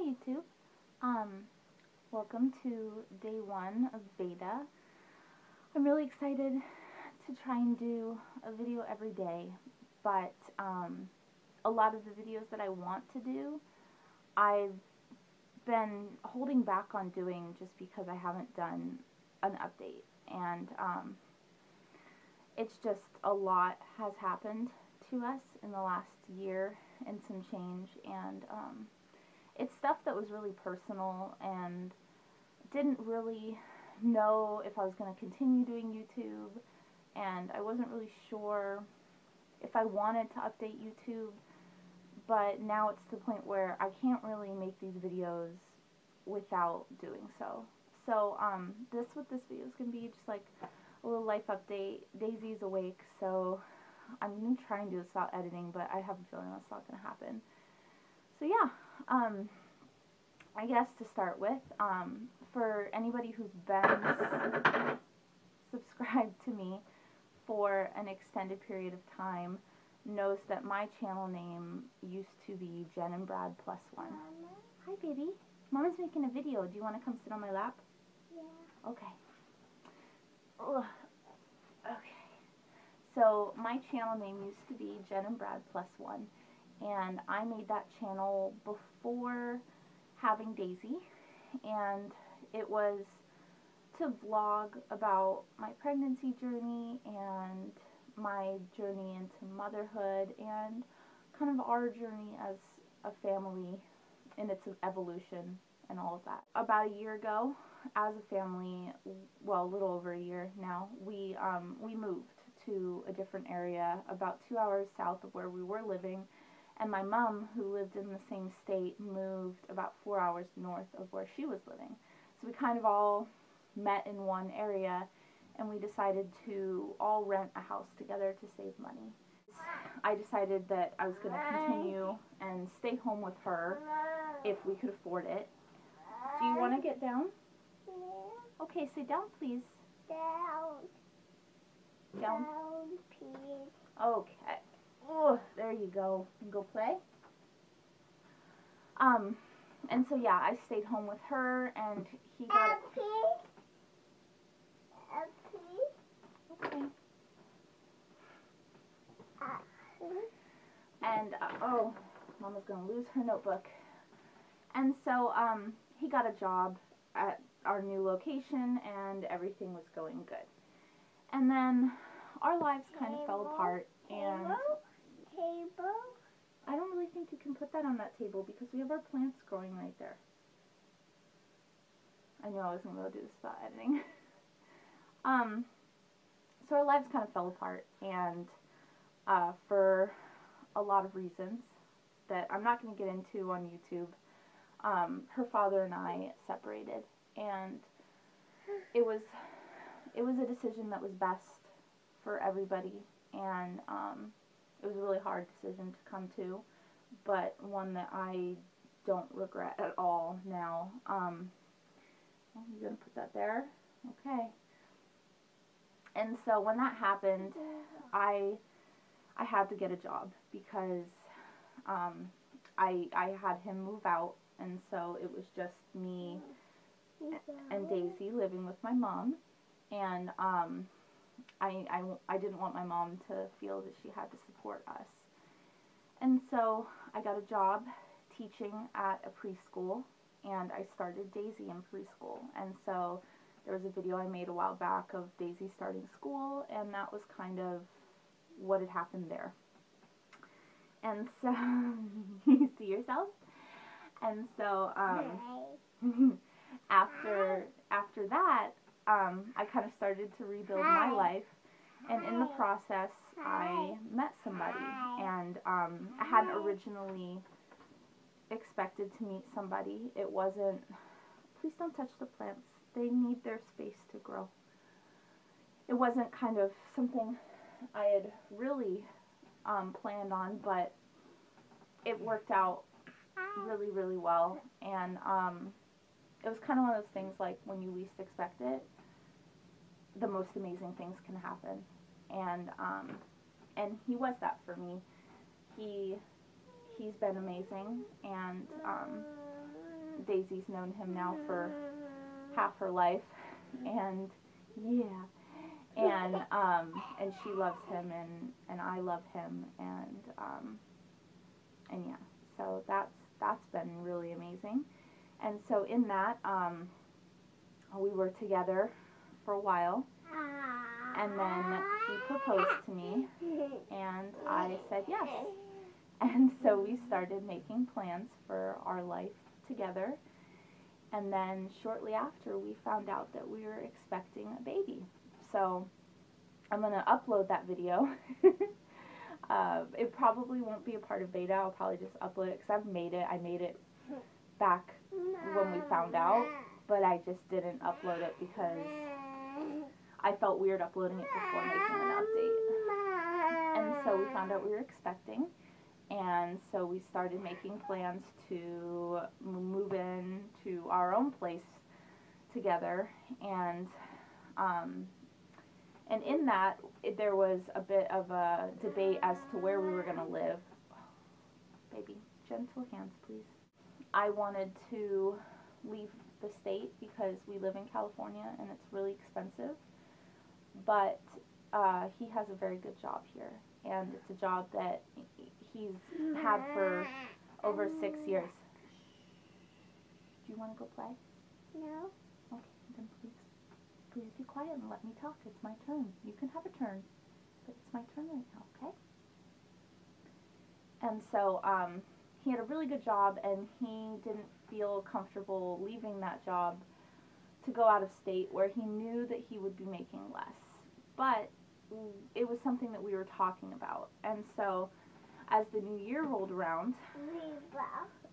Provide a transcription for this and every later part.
YouTube. Welcome to day 1 of VEDA. I'm really excited to try and do a video every day, but a lot of the videos that I want to do, I've been holding back on doing just because I haven't done an update, and it's just a lot has happened to us in the last year and some change, and it's stuff that was really personal and didn't really know if I was going to continue doing YouTube, and I wasn't really sure if I wanted to update YouTube, but now it's to the point where I can't really make these videos without doing so. So what this video is going to be just like a little life update. Daisy's awake, so I'm going to try and do this without editing, but I have a feeling that's not going to happen. So yeah, I guess to start with, for anybody who's been subscribed to me for an extended period of time, knows that my channel name used to be Jen and Brad +1. Mama. Hi, baby. Mama's making a video. Do you want to come sit on my lap? Yeah. Okay. Ugh. Okay. So my channel name used to be Jen and Brad +1, and I made that channel before having Daisy, and it was to vlog about my pregnancy journey and my journey into motherhood and kind of our journey as a family in its evolution and all of that. About a year ago, as a family, well, a little over a year now, we moved to a different area about 2 hours south of where we were living, and my mom, who lived in the same state, moved about 4 hours north of where she was living. So we kind of all met in one area, and we decided to all rent a house together to save money. I decided that I was going to continue and stay home with her if we could afford it. Do you want to get down? Yeah. Okay, sit down, please. Down. Down, please. Okay. Oh, there you go. And go play. And so yeah, I stayed home with her, and he got okay. And oh, Mama's gonna lose her notebook. And so he got a job at our new location, and everything was going good. And then our lives kind of fell apart, and I don't really think you can put that on that table because we have our plants growing right there. I knew I was going to be able to do this without editing. So our lives kind of fell apart, and for a lot of reasons that I'm not going to get into on YouTube, her father and I separated, and it was a decision that was best for everybody, and it was a really hard decision to come to, but one that I don't regret at all now. You're going to put that there? Okay. And so when that happened, I had to get a job because I had him move out, and so it was just me and Daisy living with my mom, and I didn't want my mom to feel that she had to support us. And so I got a job teaching at a preschool, and I started Daisy in preschool. And so there was a video I made a while back of Daisy starting school, and that was kind of what had happened there. And so, you see yourself? And so after that, I kind of started to rebuild my life, and in the process, I met somebody, and I hadn't originally expected to meet somebody. It wasn't, please don't touch the plants, they need their space to grow. It wasn't kind of something I had really planned on, but it worked out really, really well, and it was kind of one of those things like when you least expect it, the most amazing things can happen, and he was that for me. He's been amazing, and Daisy's known him now for half her life, and yeah, and she loves him, and I love him, and yeah, so that's been really amazing. And so in that, we were together for a while, and then he proposed to me, and I said yes. And so we started making plans for our life together. And then shortly after, we found out that we were expecting a baby. So I'm going to upload that video. It probably won't be a part of VEDA. I'll probably just upload it because I've made it. I made it back when we found out, but I just didn't upload it because I felt weird uploading it before making an update. And so we found out we were expecting. And so we started making plans to move in to our own place together, and in that, there was a bit of a debate as to where we were going to live. Baby, gentle hands, please. I wanted to leave the state because we live in California and it's really expensive, but he has a very good job here, and it's a job that he's had for over 6 years. Do you want to go play? No. Okay, then please be quiet and let me talk. It's my turn. You can have a turn, but it's my turn right now, okay? And so he had a really good job, and he didn't feel comfortable leaving that job to go out of state where he knew that he would be making less. But it was something that we were talking about. And so as the new year rolled around,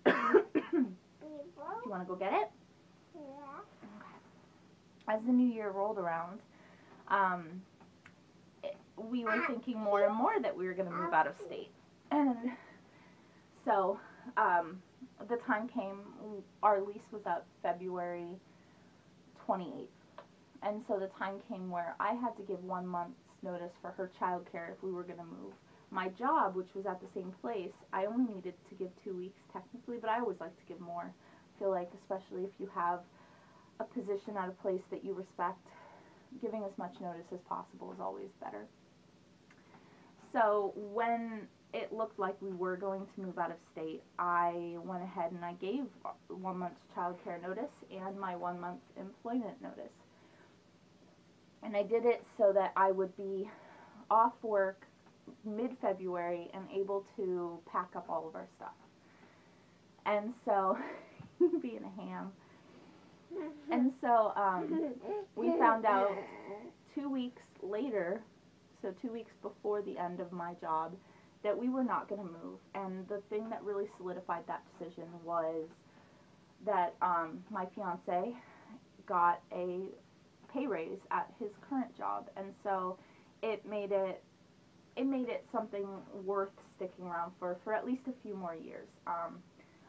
do you want to go get it? Yeah. Okay. As the new year rolled around, we were thinking more and more that we were going to move out of state. And so the time came, our lease was up February 28th. And so the time came where I had to give 1 month's notice for her childcare if we were going to move. My job, which was at the same place, I only needed to give 2 weeks technically, but I always like to give more. I feel like, especially if you have a position at a place that you respect, giving as much notice as possible is always better. So when it looked like we were going to move out of state, I went ahead and I gave 1 month's childcare notice and my 1 month employment notice. And I did it so that I would be off work mid-February and able to pack up all of our stuff. And so, being a ham. And so, we found out 2 weeks later, so 2 weeks before the end of my job, that we were not going to move. And the thing that really solidified that decision was that my fiance got a pay raise at his current job, and so it made it something worth sticking around for at least a few more years.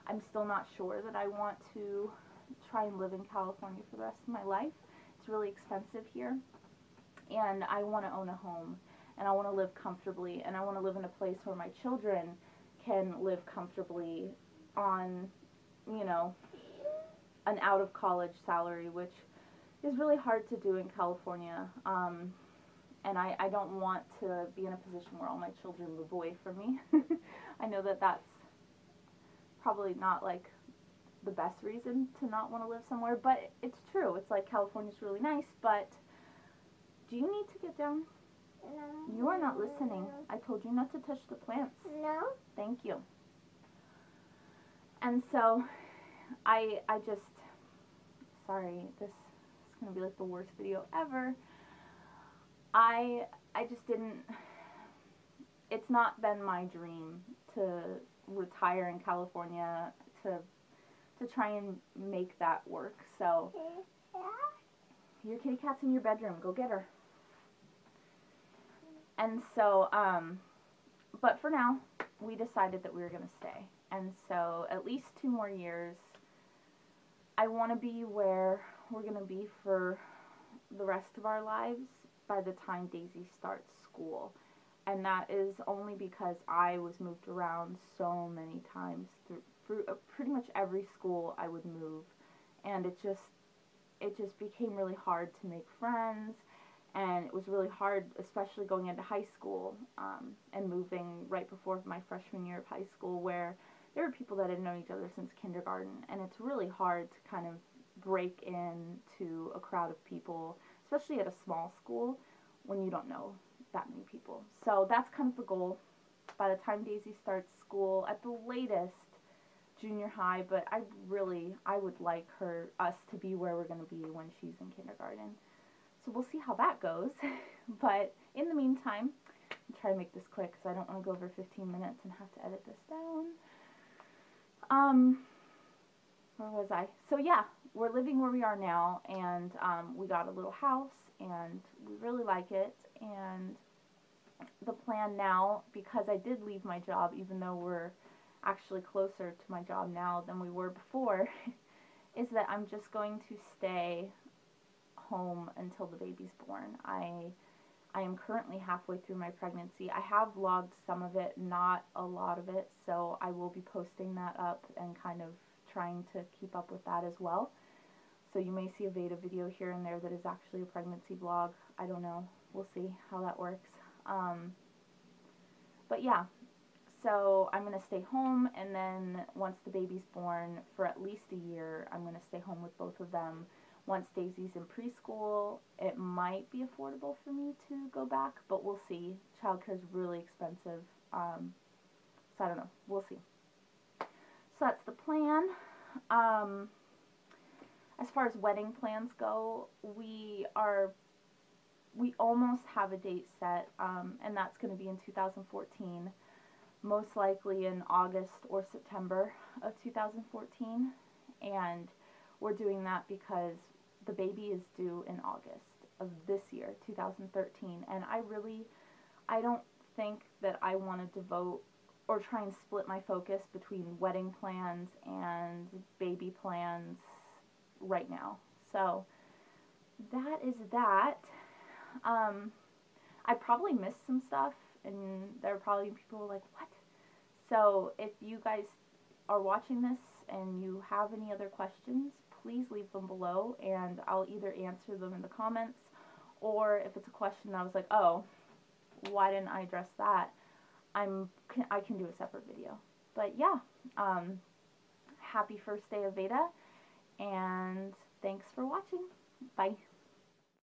I'm still not sure that I want to try and live in California for the rest of my life. It's really expensive here, and I want to own a home, and I want to live comfortably, and I want to live in a place where my children can live comfortably on, you know, an out-of-college salary, which is really hard to do in California, and I don't want to be in a position where all my children move away from me. I know that that's probably not like the best reason to not want to live somewhere, but it's true. It's like California's really nice, but do you need to get down? No. You are not listening. I told you not to touch the plants. No. Thank you. And so I just, sorry, this is going to be like the worst video ever. I just didn't, it's not been my dream to retire in California, to try and make that work. So your kitty cat's in your bedroom, go get her. And so but for now we decided that we were going to stay, and so at least 2 more years. I want to be where we're going to be for the rest of our lives by the time Daisy starts school. And that is only because I was moved around so many times pretty much every school I would move, and it just became really hard to make friends, and it was really hard, especially going into high school, and moving right before my freshman year of high school, where there were people that had known each other since kindergarten, and it's really hard to kind of break into a crowd of people, especially at a small school, when you don't know that many people. So that's kind of the goal. By the time Daisy starts school, at the latest, junior high, but I would like us to be where we're going to be when she's in kindergarten. So we'll see how that goes. But in the meantime, I'll try to make this quick because I don't want to go over 15 minutes and have to edit this down. Where was I? So yeah, we're living where we are now, and we got a little house, and we really like it. And the plan now, because I did leave my job, even though we're actually closer to my job now than we were before, is that I'm just going to stay home until the baby's born. I am currently halfway through my pregnancy. I have vlogged some of it, not a lot of it, so I will be posting that up and kind of trying to keep up with that as well. So you may see a VEDA video here and there that is actually a pregnancy vlog. I don't know. We'll see how that works. But yeah, so I'm going to stay home, and then once the baby's born, for at least a year, I'm going to stay home with both of them. Once Daisy's in preschool, it might be affordable for me to go back, but we'll see. Childcare is really expensive, so I don't know. We'll see. So that's the plan. As far as wedding plans go, we almost have a date set, and that's going to be in 2014. Most likely in August or September of 2014, and we're doing that because the baby is due in August of this year, 2013, and I don't think that I want to devote or try and split my focus between wedding plans and baby plans right now. So that is that. I probably missed some stuff, and there are probably people like, what? So if you guys are watching this and you have any other questions, please leave them below, and I'll either answer them in the comments, or if it's a question that I was like, oh, why didn't I address that, I can do a separate video. But yeah, happy first day of VEDA, and thanks for watching. Bye.